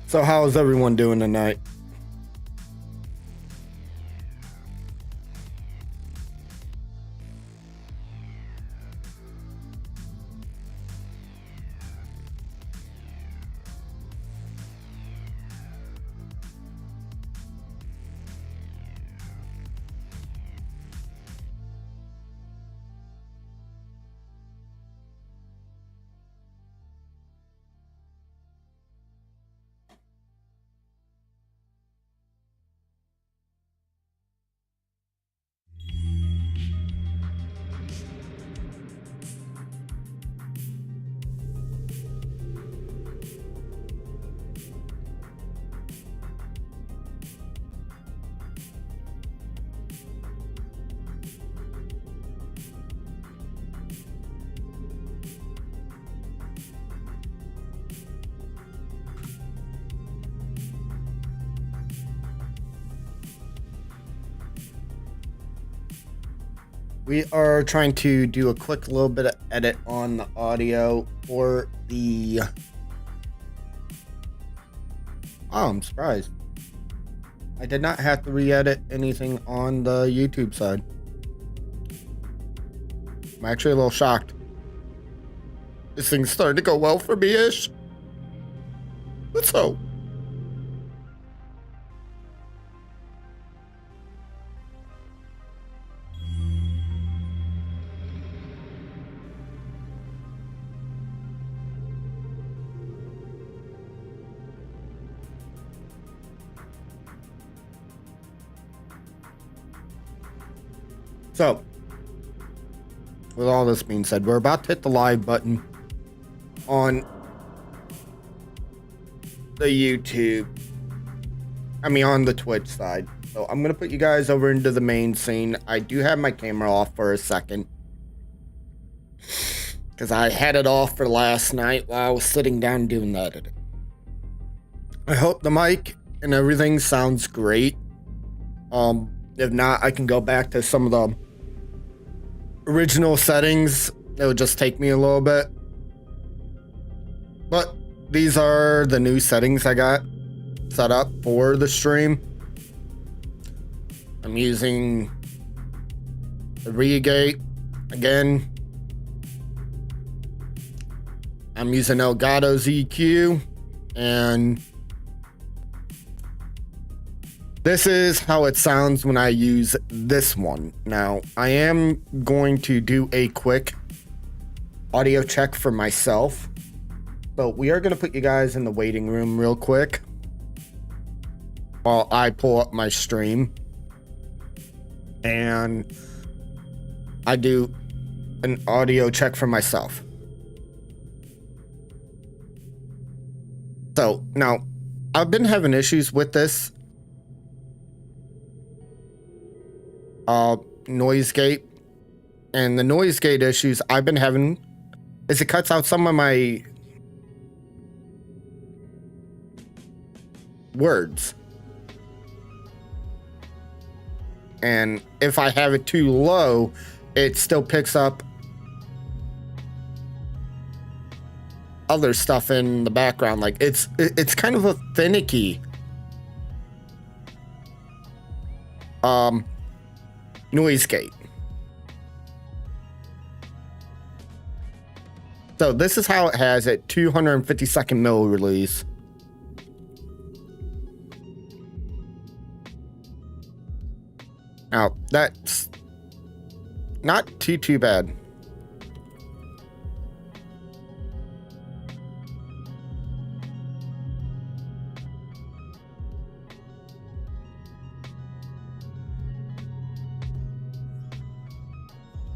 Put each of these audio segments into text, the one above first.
So how's everyone doing tonight? We are trying to do a quick little bit of edit on the audio for the... Oh, I'm surprised. I did not have to re-edit anything on the YouTube side. I'm actually a little shocked. This thing's starting to go well for me-ish. Let's hope. So, with all this being said, we're about to hit the live button on the YouTube. On the Twitch side. So I'm going to put you guys over into the main scene. I do have my camera off for a second, because I had it off for last night while I was sitting down doing the editing. I hope the mic and everything sounds great. If not, I can go back to some of the original settings. It would just take me a little bit. But these are the new settings I got set up for the stream. I'm using the Reagate again. I'm using Elgato's EQ, and this is how it sounds when I use this one. Now, I am going to do a quick audio check for myself. So we are going to put you guys in the waiting room real quick while I pull up my stream and I do an audio check for myself. So now, I've been having issues with this noise gate, and the noise gate issues I've been having is it cuts out some of my words, and if I have it too low, it still picks up other stuff in the background. Like it's kind of a finicky noise gate. So this is how it has it, 252nd mil release. Now that's not too bad.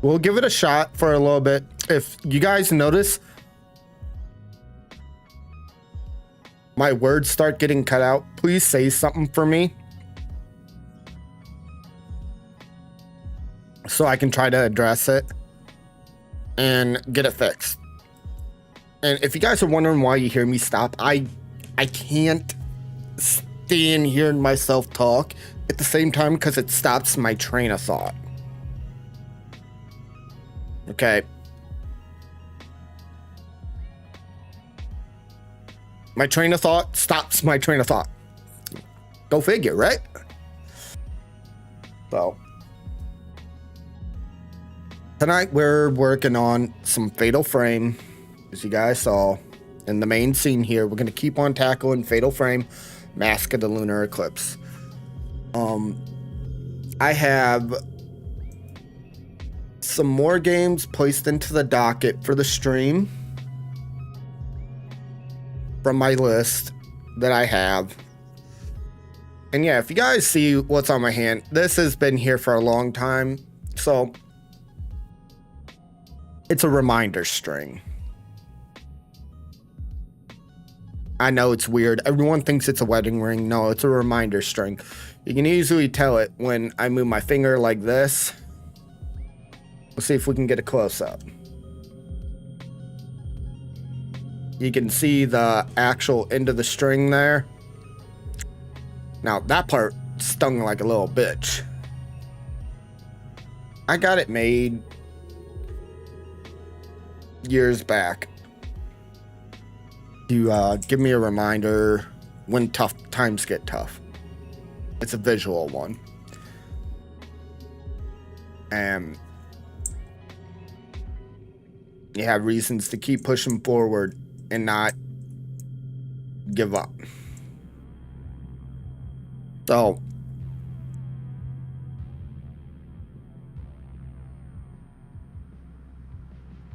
We'll give it a shot for a little bit. If you guys notice my words start getting cut out, please say something for me so I can try to address it and get it fixed. And if you guys are wondering why you hear me stop, I can't stand hearing myself talk at the same time because it stops my train of thought. Okay. my train of thought stops my train of thought. Go figure, right? So tonight we're working on some Fatal Frame, as you guys saw in the main scene here. We're gonna keep on tackling Fatal Frame, Mask of the Lunar Eclipse. I have some more games placed into the docket for the stream from my list that I have. And yeah, if you guys see what's on my hand, this has been here for a long time. So it's a reminder string. I know it's weird. Everyone thinks it's a wedding ring. No, it's a reminder string. You can easily tell it when I move my finger like this. Let's see if we can get a close up. You can see the actual end of the string there. Now, that part stung like a little bitch. I got it made years back to give me a reminder when tough times get tough. It's a visual one. And you have reasons to keep pushing forward and not give up. So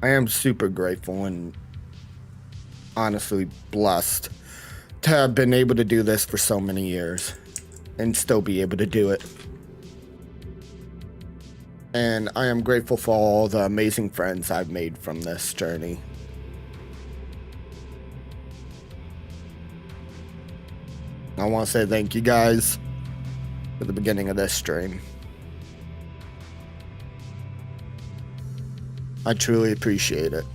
I am super grateful and honestly blessed to have been able to do this for so many years and still be able to do it. And I am grateful for all the amazing friends I've made from this journey. I want to say thank you guys for the beginning of this stream. I truly appreciate it.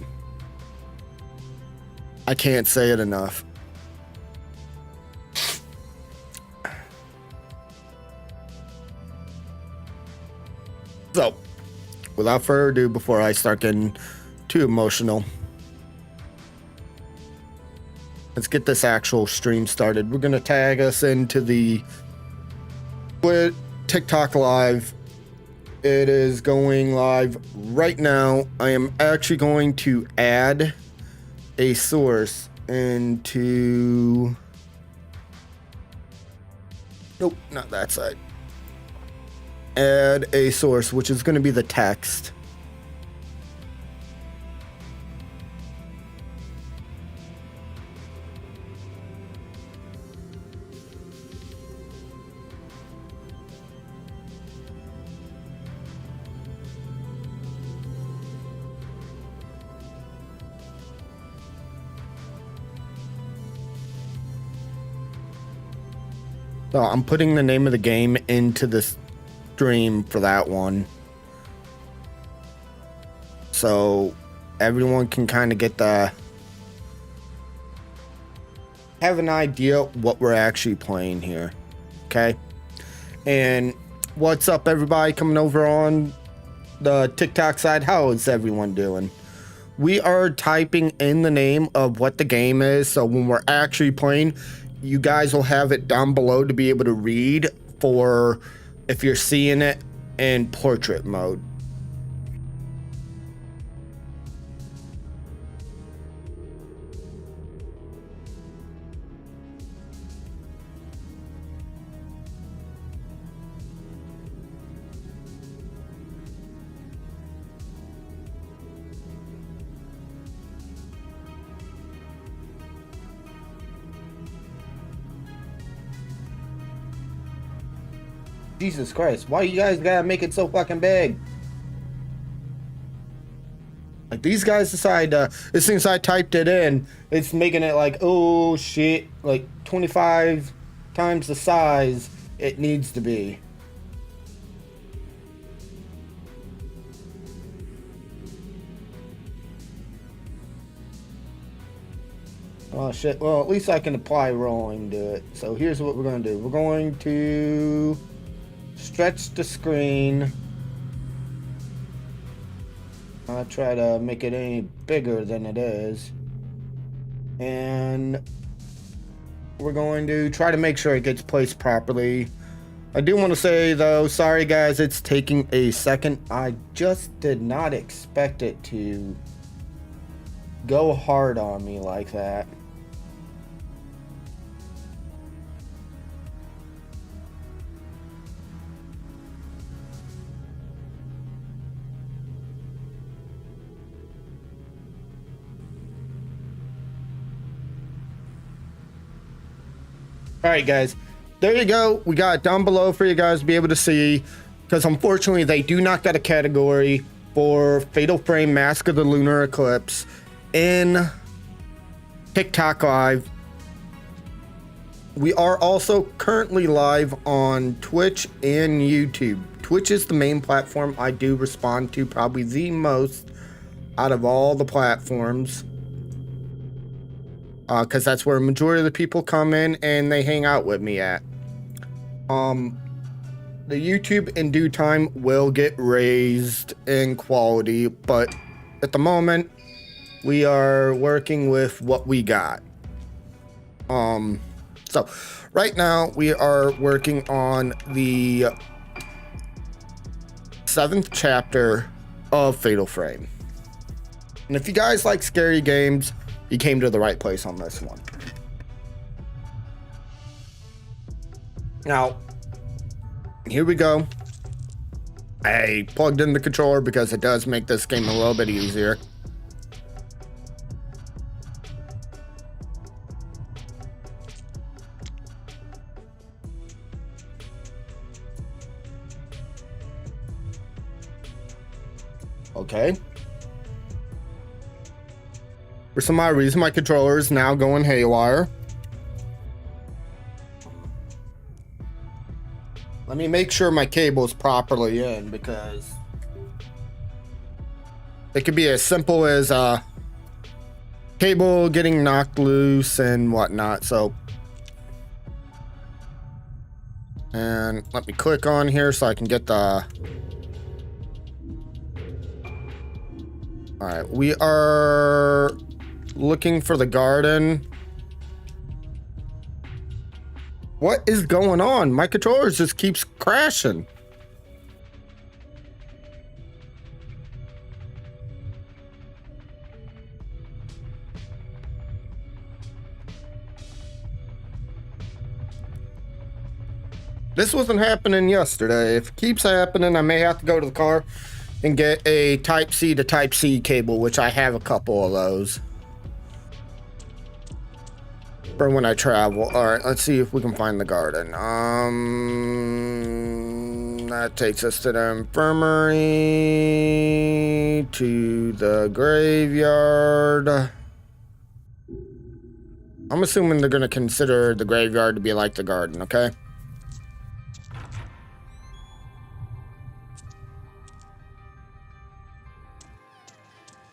I can't say it enough. So, without further ado, before I start getting too emotional, let's get this actual stream started. We're going to tag us into the TikTok live. It is going live right now. I am actually going to add a source into... Nope, not that side. Add a source, which is going to be the text. So I'm putting the name of the game into the stream for that one, so everyone can kind of get have an idea what we're actually playing here. Okay, and what's up, everybody coming over on the TikTok side? How is everyone doing? We are typing in the name of what the game is, so when we're actually playing, you guys will have it down below to be able to read for if you're seeing it in portrait mode. Jesus Christ, why you guys gotta make it so fucking big? Like, these guys decide, as soon as I typed it in, it's making it like, oh shit, like 25 times the size it needs to be. Oh shit, well at least I can apply rolling to it. So here's what we're going to do. We're going to stretch the screen. I'll try to make it any bigger than it is. And we're going to try to make sure it gets placed properly. I do want to say, though, sorry guys, it's taking a second. I just did not expect it to go hard on me like that. All right, guys, there you go. We got it down below for you guys to be able to see, because unfortunately they do not get a category for Fatal Frame Mask of the Lunar Eclipse in TikTok Live. We are also currently live on Twitch and YouTube. Twitch is the main platform I do respond to probably the most out of all the platforms, because that's where a majority of the people come in and they hang out with me at. The YouTube in due time will get raised in quality, but at the moment we are working with what we got. So right now we are working on the 7th chapter of Fatal Frame. And if you guys like scary games, you came to the right place on this one. Now, here we go. I plugged in the controller because it does make this game a little bit easier. Okay. For some odd reason, my controller is now going haywire. Let me make sure my cable is properly in, because it could be as simple as cable getting knocked loose and whatnot. So, and let me click on here so I can get the... All right, we are looking for the garden. What is going on? My controller just keeps crashing. This wasn't happening yesterday. If it keeps happening, I may have to go to the car and get a Type-C to Type-C cable, which I have a couple of those for when I travel. All right, let's see if we can find the garden. That takes us to the infirmary, to the graveyard. I'm assuming they're gonna consider the graveyard to be like the garden, okay?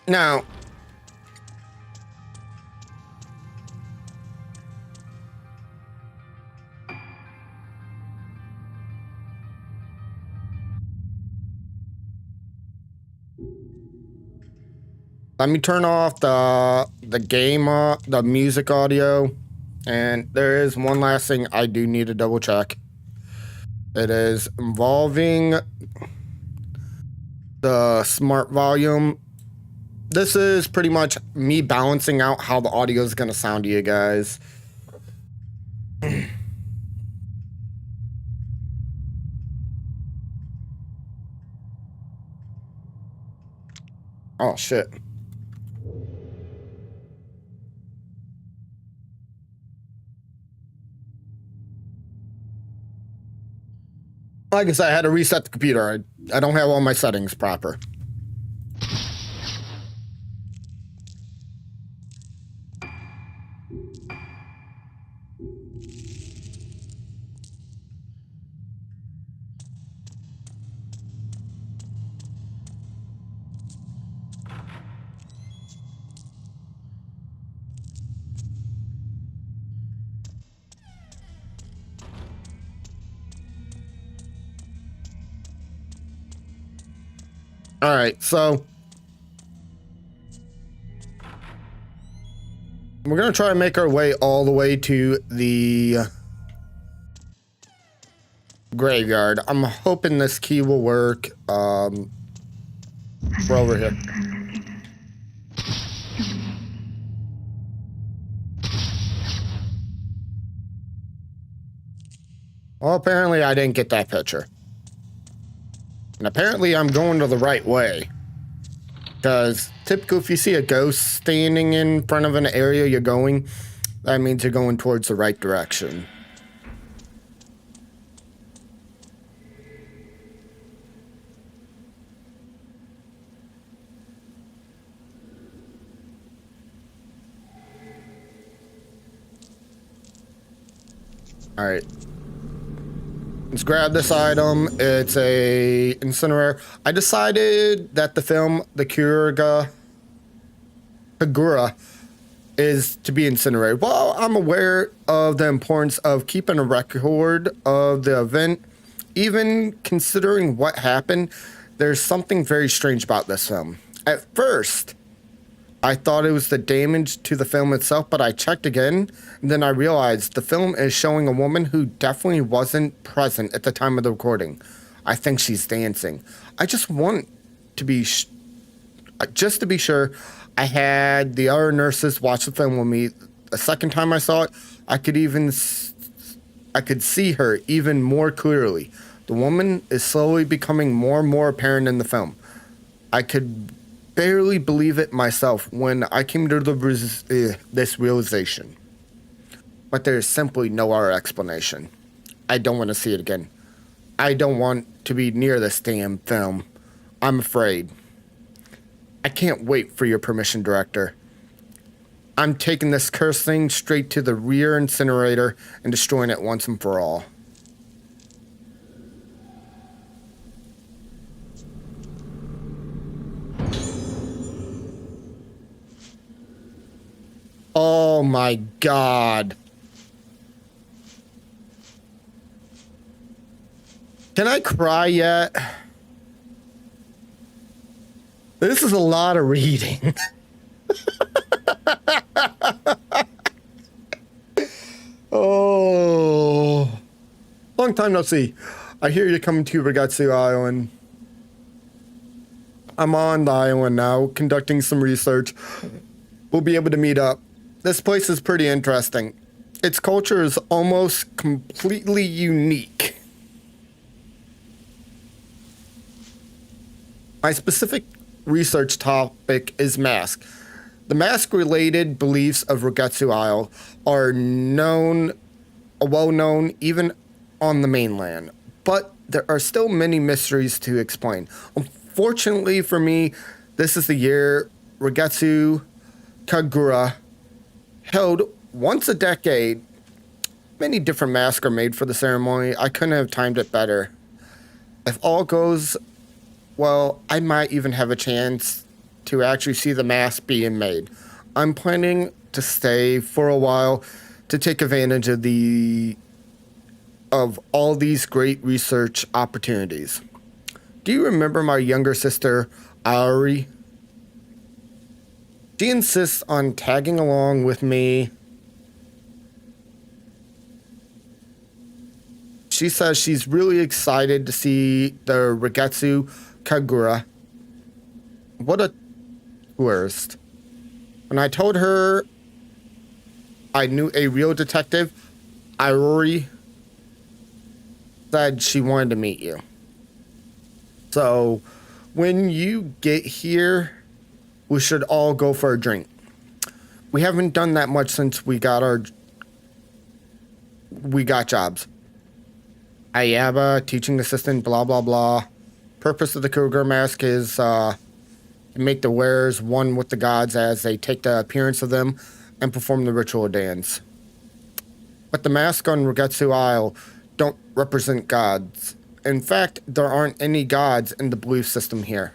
Now, let me turn off the game, the music audio, and there is one last thing I do need to double check. It is involving the smart volume. This is pretty much me balancing out how the audio is going to sound to you guys. Oh, shit. Like I said, I had to reset the computer. I don't have all my settings proper. All right, so We're gonna try and make our way all the way to the graveyard. I'm hoping this key will work. We're over here. Well, apparently I didn't get that picture. And apparently I'm going to the right way. Because typically if you see a ghost standing in front of an area you're going, that means you're going towards the right direction. Alright. Let's grab this item. It's a incinerator. I decided that the film, the Kagura, is to be incinerated. While I'm aware of the importance of keeping a record of the event, even considering what happened, there's something very strange about this film. At first, I thought it was the damage to the film itself, but I checked again, and then I realized the film is showing a woman who definitely wasn't present at the time of the recording. I think she's dancing. I just want to be, just to be sure, I had the other nurses watch the film with me. The second time I saw it, I could see her even more clearly. The woman is slowly becoming more and more apparent in the film. I could barely believe it myself when I came to this realization. But there's simply no other explanation. I don't want to see it again. I don't want to be near this damn film. I'm afraid. I can't wait for your permission, director. I'm taking this cursed thing straight to the rear incinerator and destroying it once and for all. Oh my God. Can I cry yet? This is a lot of reading. Oh. Long time no see. I hear you're coming to Regatsu Island. I'm on the island now, conducting some research. We'll be able to meet up. This place is pretty interesting. Its culture is almost completely unique. My specific research topic is mask. The mask-related beliefs of Regatsu Isle are well known even on the mainland, but there are still many mysteries to explain. Unfortunately for me, this is the year Regatsu Kagura held once a decade. Many different masks are made for the ceremony. I couldn't have timed it better. If all goes well, I might even have a chance to actually see the mask being made. I'm planning to stay for a while to take advantage of all these great research opportunities. Do you remember my younger sister, Aori? She insists on tagging along with me. She says she's really excited to see the Regatsu Kagura. What a tourist. When I told her I knew a real detective, Aori said she wanted to meet you. So, when you get here, we should all go for a drink. We haven't done that much since we got jobs. Ayaba, teaching assistant, blah, blah, blah. Purpose of the Kagura mask is to make the wearers one with the gods as they take the appearance of them and perform the ritual dance. But the mask on Regatsu Isle don't represent gods. In fact, there aren't any gods in the belief system here.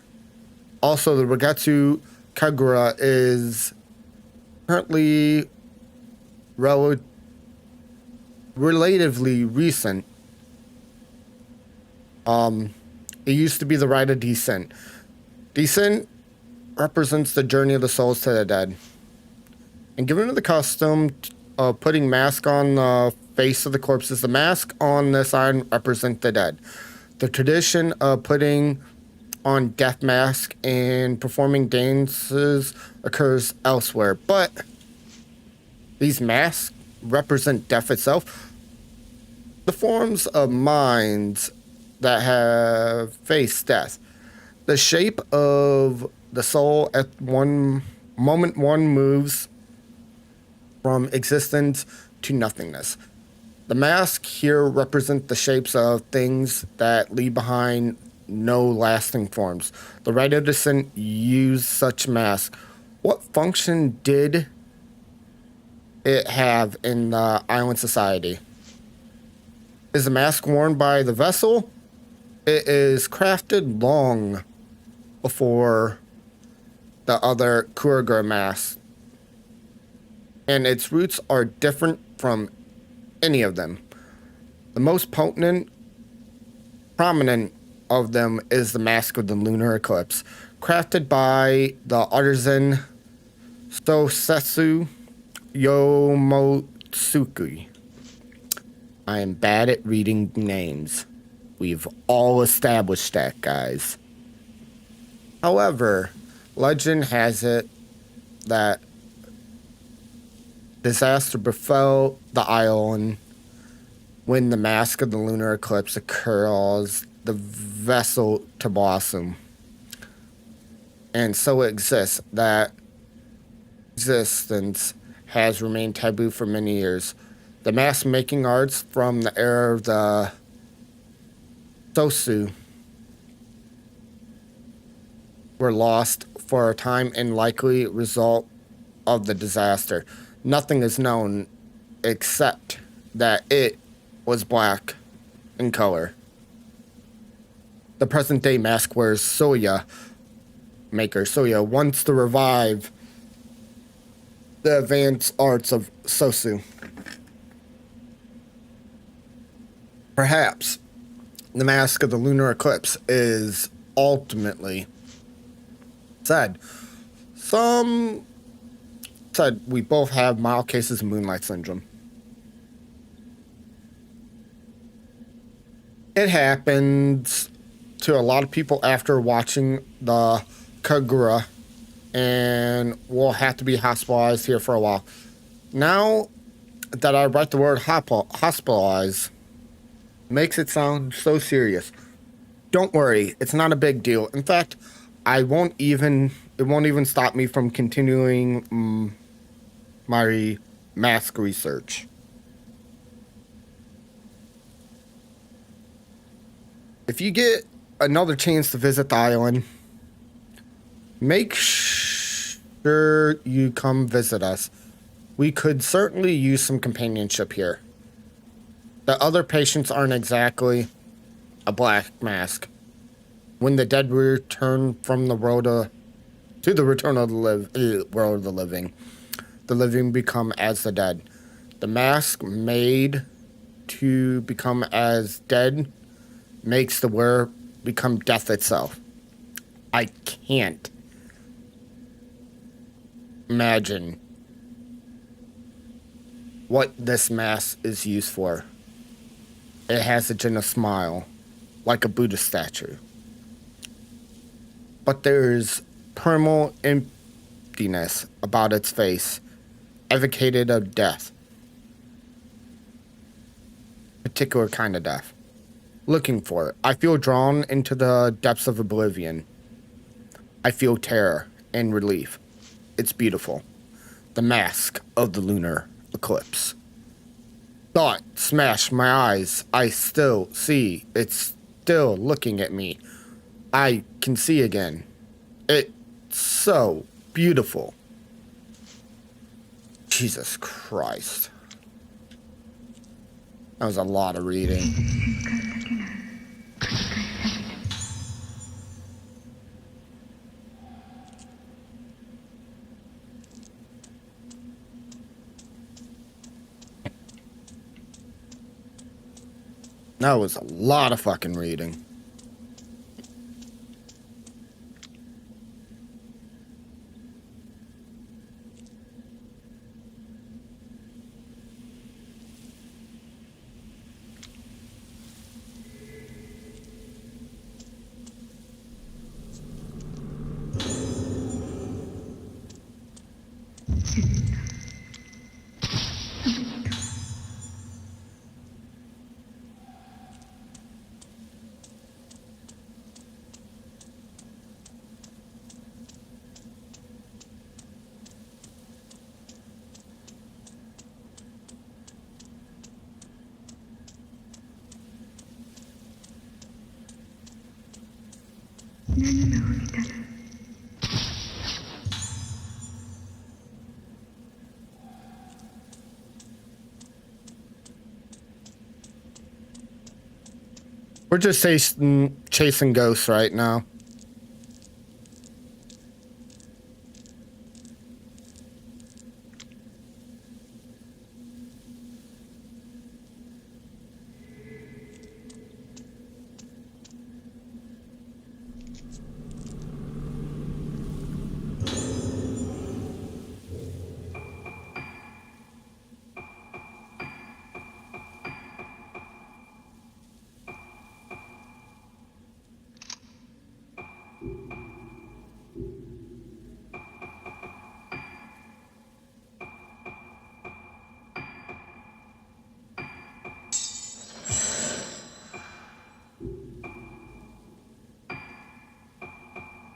Also, the Regatsu Kagura is currently relatively recent. It used to be the rite of descent. Descent represents the journey of the souls to the dead. and given the custom of putting mask on the face of the corpses, the mask on this iron represent the dead. The tradition of putting on death mask and performing dances occurs elsewhere, but these masks represent death itself. The forms of minds that have faced death. The shape of the soul at one moment one moves from existence to nothingness. The masks here represent the shapes of things that leave behind no lasting forms. The Rite of Descent used such masks. What function did it have in the island society? Is the mask worn by the vessel? It is crafted long before the other Kurgan masks, and its roots are different from any of them. The most potent, prominent of them is the Mask of the Lunar Eclipse, crafted by the artisan Sosetsu Yomotsuki. I am bad at reading names. We've all established that, guys. However, legend has it that disaster befell the island when the Mask of the Lunar Eclipse caused the vessel to blossom. And so it exists. That existence has remained taboo for many years. The mask making arts from the era of the Sosu were lost for a time and likely result of the disaster. Nothing is known except that it was black in color. The present day mask wearers Soya maker Soya wants to revive the advanced arts of Sosu. Perhaps the Mask of the Lunar Eclipse is ultimately said. Some said we both have mild cases of Moonlight Syndrome. It happens to a lot of people after watching the Kagura, and will have to be hospitalized here for a while. Now that I write the word hospitalized, makes it sound so serious. Don't worry, it's not a big deal. In fact, it won't even stop me from continuing my mask research. If you get another chance to visit the island, make sure you come visit us. We could certainly use some companionship here. The other patients aren't exactly a black mask. When the dead return from the world to the return of the world of the living become as the dead. The mask made to become as dead makes the wearer become death itself. I can't imagine what this mask is used for. It has a gentle smile, like a Buddha statue. But there's primal emptiness about its face, evocated of death. Particular kind of death. Looking for it. I feel drawn into the depths of oblivion. I feel terror and relief. It's beautiful. The Mask of the Lunar Eclipse. Thought smashed my eyes. I still see. It's still looking at me. I can see again. It's so beautiful. Jesus Christ. That was a lot of reading. That was a lot of fucking reading. We're just chasing ghosts right now.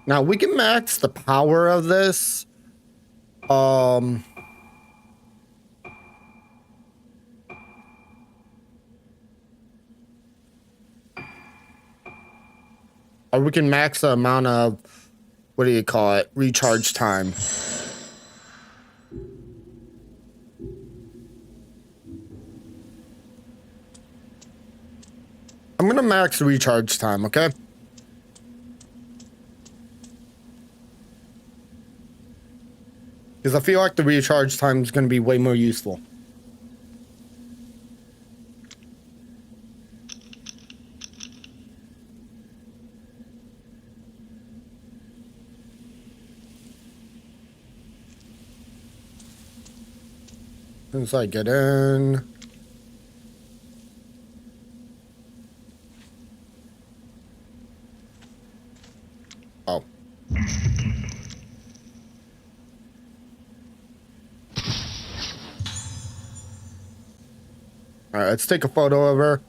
Now we can max the power of this. Or we can max the amount of, what do you call it, recharge time. I'm gonna max recharge time, okay? Because I feel like the recharge time is going to be way more useful. Once I get in. Oh. Alright, let's take a photo of her.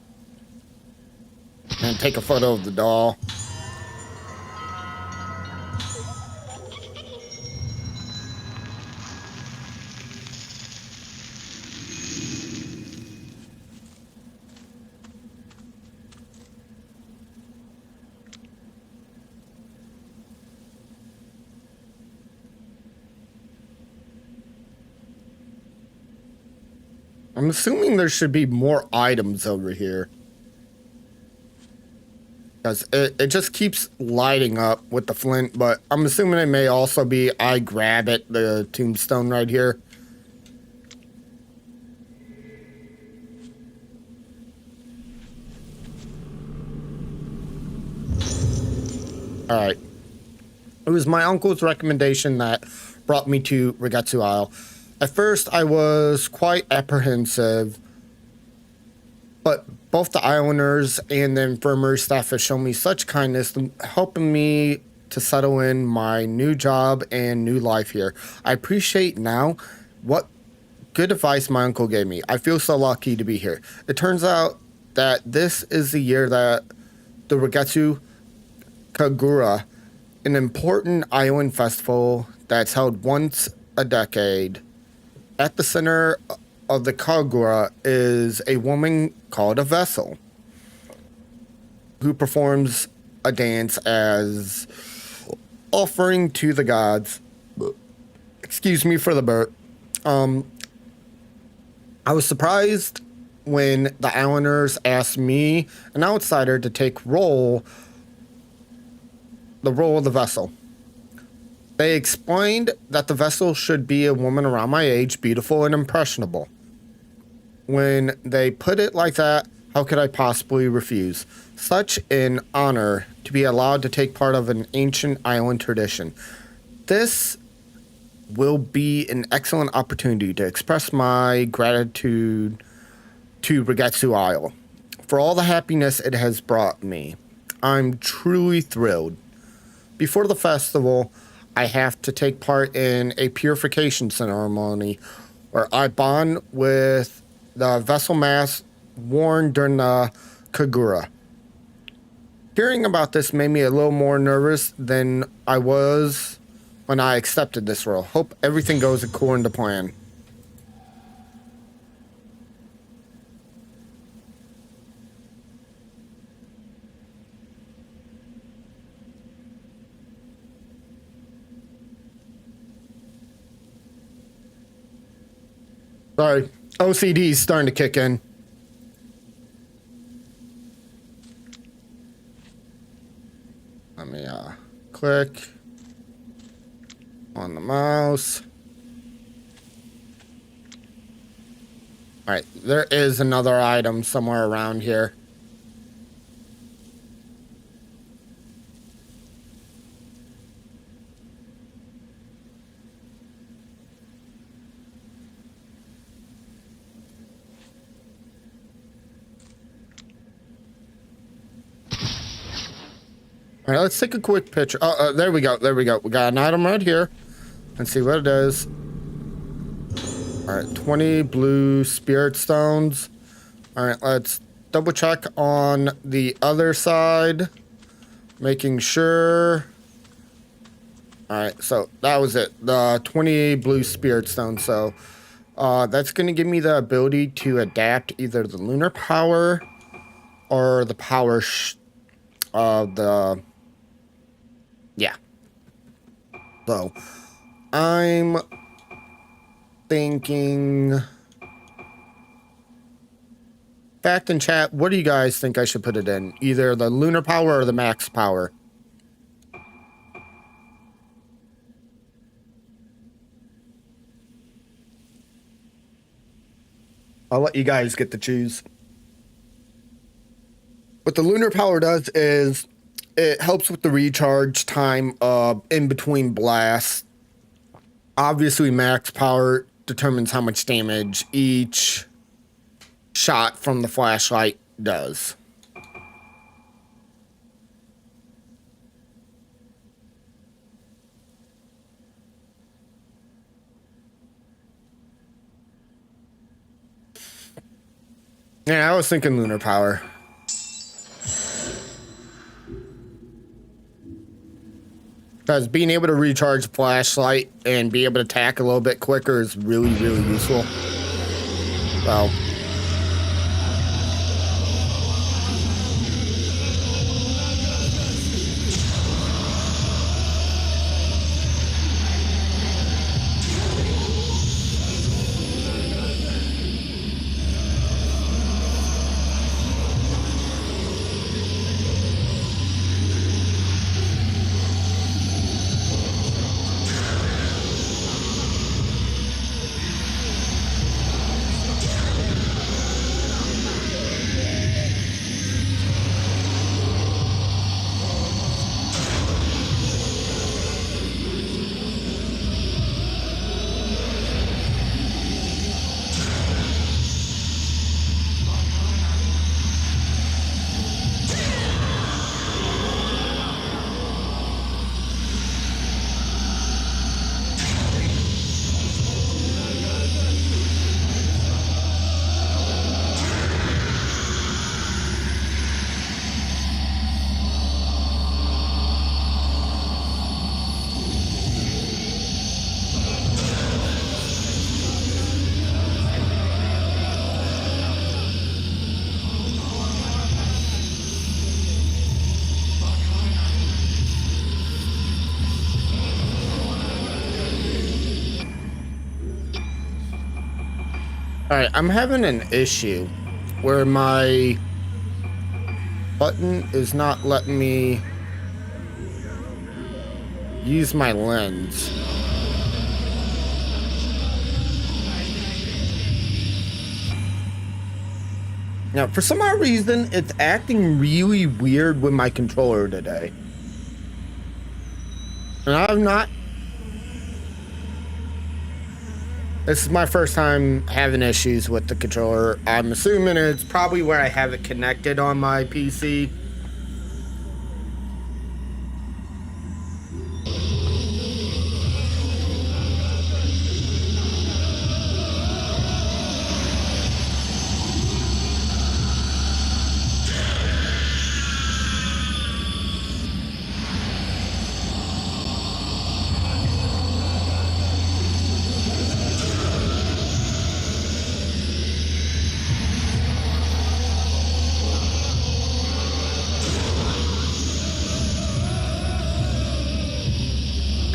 And take a photo of the doll. I'm assuming there should be more items over here. Because it just keeps lighting up with the flint, but I'm assuming it may also be I grab it, the tombstone right here. Alright. It was my uncle's recommendation that brought me to Reggetsu Isle. At first, I was quite apprehensive, but both the islanders and the infirmary staff have shown me such kindness, helping me to settle in my new job and new life here. I appreciate now what good advice my uncle gave me. I feel so lucky to be here. It turns out that this is the year that the Reggetsu Kagura, an important island festival that's held once a decade. At the center of the Kagura is a woman called a vessel who performs a dance as offering to the gods. Excuse me for the burp. I was surprised when the islanders asked me, an outsider, to take the role of the vessel. They explained that the vessel should be a woman around my age, beautiful and impressionable. When they put it like that, how could I possibly refuse? Such an honor to be allowed to take part of an ancient island tradition. This will be an excellent opportunity to express my gratitude to Reggetsu Isle for all the happiness it has brought me. I'm truly thrilled. Before the festival, I have to take part in a purification ceremony where I bond with the vessel mask worn during the Kagura. Hearing about this made me a little more nervous than I was when I accepted this role. Hope everything goes according to plan. Sorry, OCD is starting to kick in. Let me click on the mouse. All right, there is another item somewhere around here. All right, let's take a quick picture. There we go. There we go. We got an item right here. Let's see what it is. All right, 20 blue spirit stones. All right, let's double check on the other side. Making sure. All right, so that was it. The 20 blue spirit stones. So that's going to give me the ability to adapt either the lunar power or the power of the... Yeah. So, I'm thinking... Fact in chat, what do you guys think I should put it in? Either the lunar power or the max power? I'll let you guys get to choose. What the lunar power does is it helps with the recharge time in between blasts. Obviously, max power determines how much damage each shot from the flashlight does. Yeah, I was thinking lunar power. Because being able to recharge flashlight and be able to attack a little bit quicker is really, really useful. So. Alright, I'm having an issue where my button is not letting me use my lens. Now, for some odd reason, it's acting really weird with my controller today. And I'm not... This is my first time having issues with the controller. I'm assuming it's probably where I have it connected on my PC.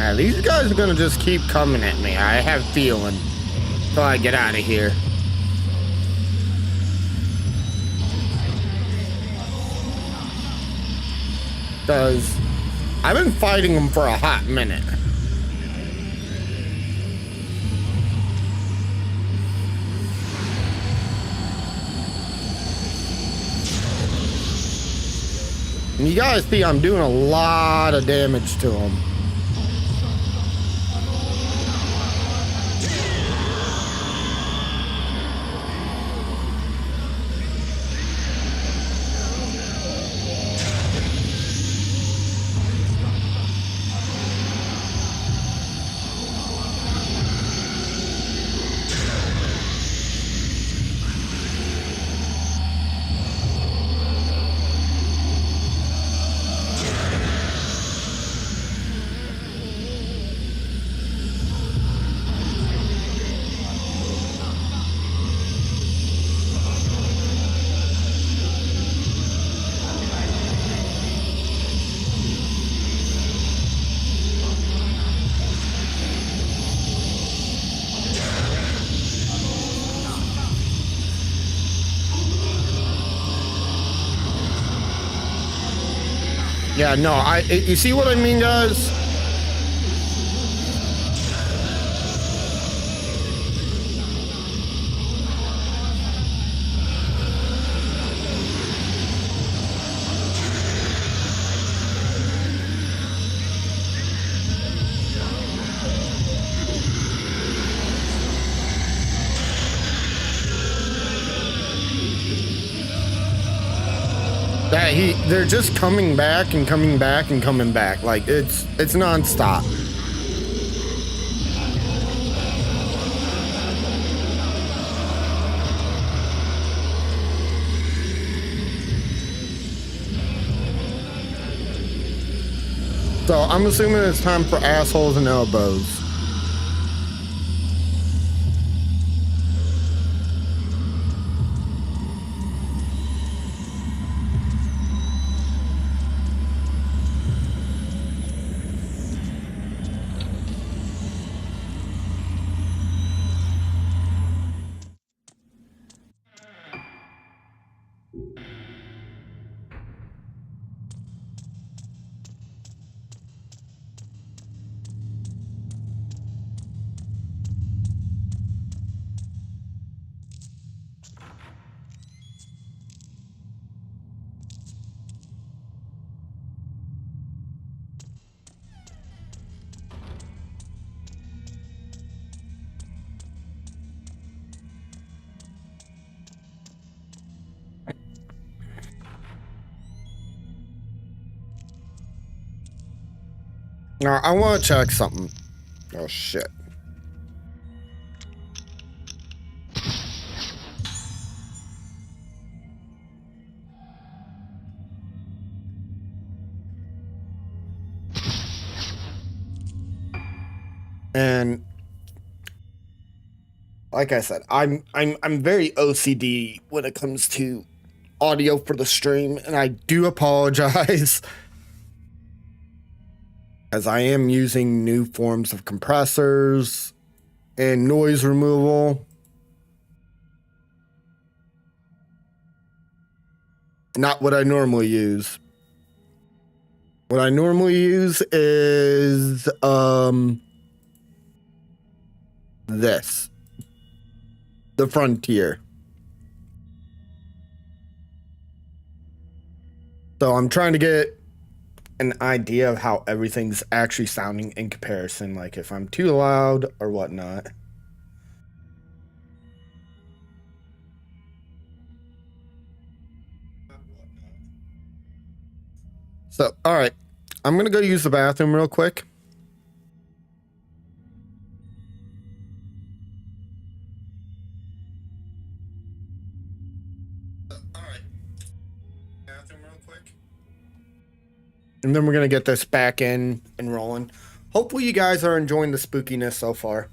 Yeah, these guys are gonna just keep coming at me. I have a feeling. Till I get out of here. Because I've been fighting them for a hot minute. And you guys see I'm doing a lot of damage to them. Yeah, no, you see what I mean, guys? They're just coming back and coming back and coming back. Like it's nonstop. So I'm assuming it's time for assholes and elbows. Now I want to check something. Oh shit. And like I said, I'm very OCD when it comes to audio for the stream, and I do apologize as I am using new forms of compressors and noise removal. Not what I normally use. What I normally use is this. The Frontier. So I'm trying to get an idea of how everything's actually sounding in comparison, like if I'm too loud or whatnot. So, all right, I'm gonna go use the bathroom real quick. All right, bathroom real quick. And then we're gonna get this back in and rolling. Hopefully you guys are enjoying the spookiness so far.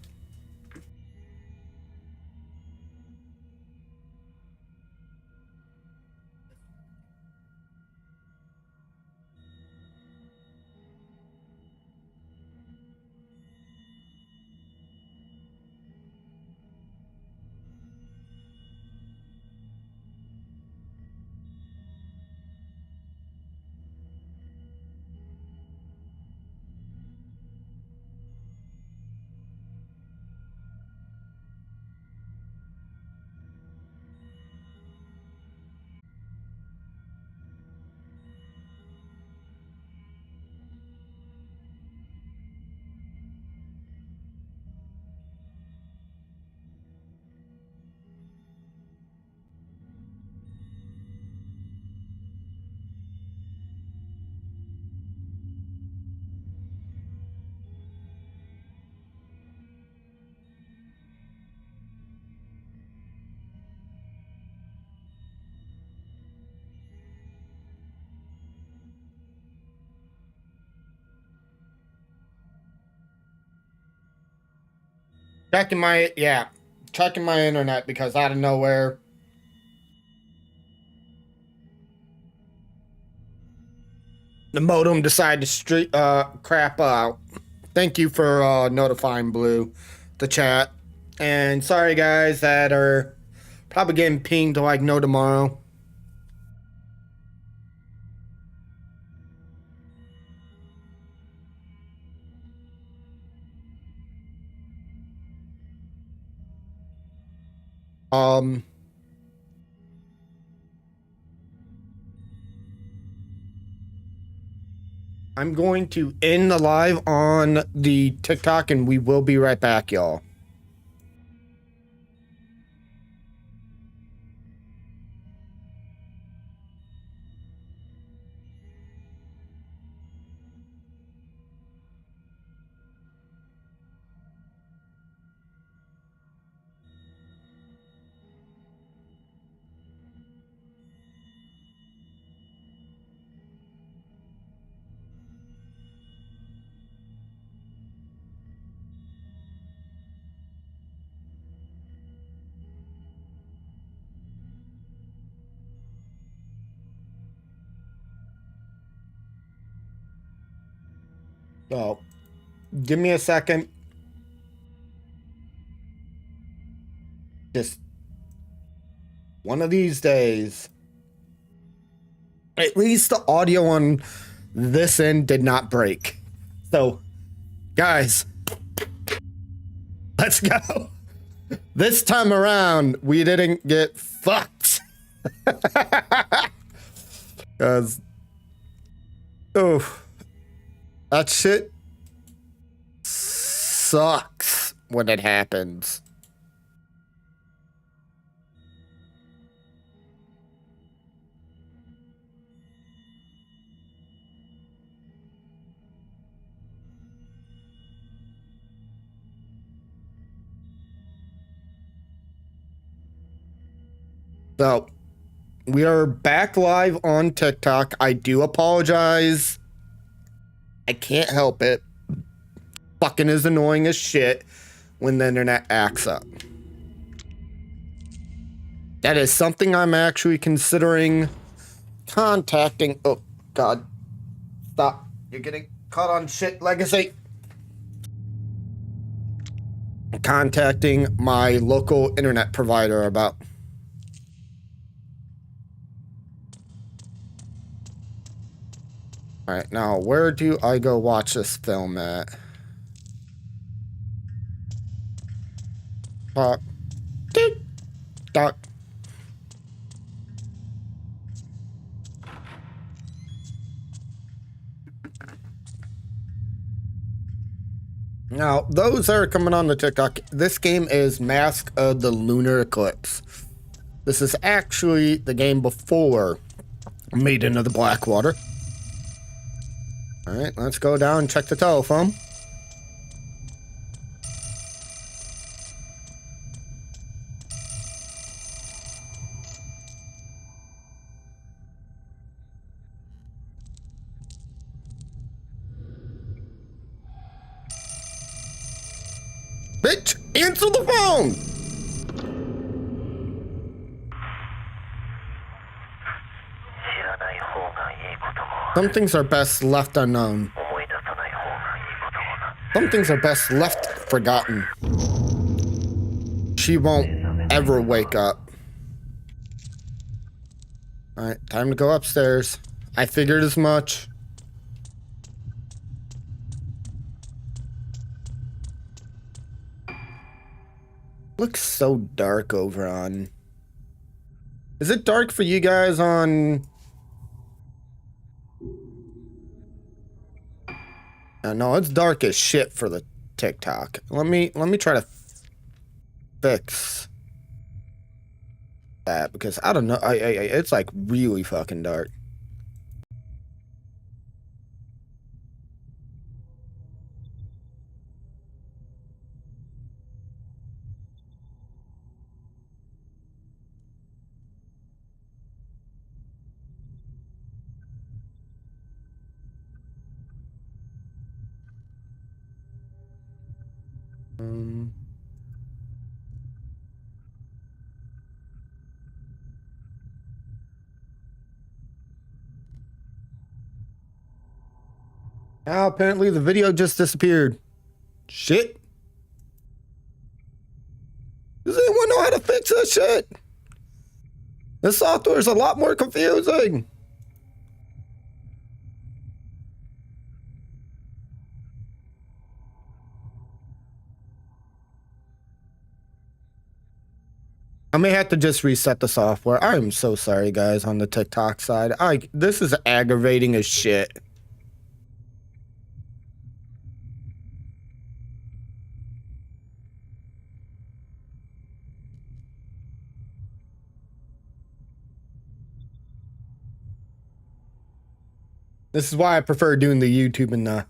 checking my internet because out of nowhere the modem decided to crap out. Thank you for notifying Blue, the chat. And sorry guys that are probably getting pinged like no tomorrow. Um I'm going to end the live on the TikTok and we will be right back, y'all. So, give me a second. Just one of these days. At least the audio on this end did not break. So, guys, let's go. This time around, we didn't get fucked. Because, oh, that shit sucks when it happens. So, we are back live on TikTok. I do apologize. I can't help it. Fucking is annoying as shit when the internet acts up. That is something I'm actually considering contacting. Oh, God. Stop. You're getting caught on shit, Legacy. Contacting my local internet provider about. Alright, now where do I go watch this film at? Talk. Tick. Talk. Now, those that are coming on the TikTok, this game is Mask of the Lunar Eclipse. This is actually the game before Maiden of the Blackwater. Alright, let's go down and check the telephone. Bitch, answer the phone! Some things are best left unknown. Some things are best left forgotten. She won't ever wake up. Alright, time to go upstairs. I figured as much. Looks so dark over on... Is it dark for you guys on... No, it's dark as shit for the TikTok. Let me try to fix that because I don't know. It's like really fucking dark. Now apparently the video just disappeared. Shit. Does anyone know how to fix this shit? This software is a lot more confusing. I may have to just reset the software. I'm so sorry, guys, on the TikTok side. This is aggravating as shit. This is why I prefer doing the YouTube and the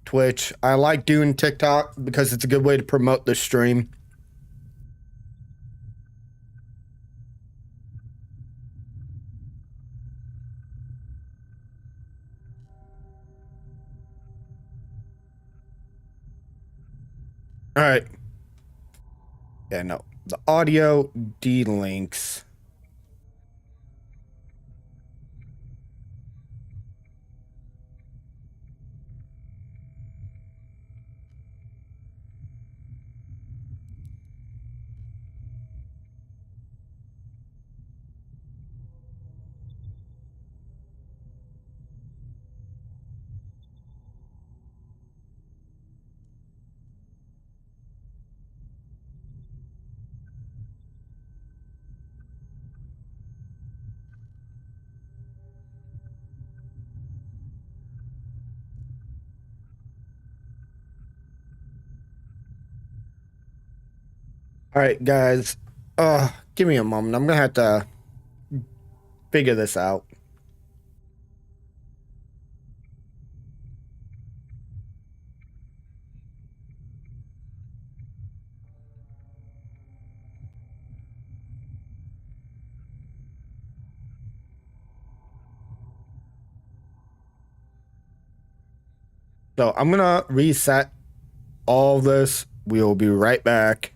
Twitch. I like doing TikTok because it's a good way to promote the stream. All right. Yeah, no. The audio delinks. All right, guys. Give me a moment. I'm gonna have to figure this out. So I'm gonna reset all this. We'll be right back.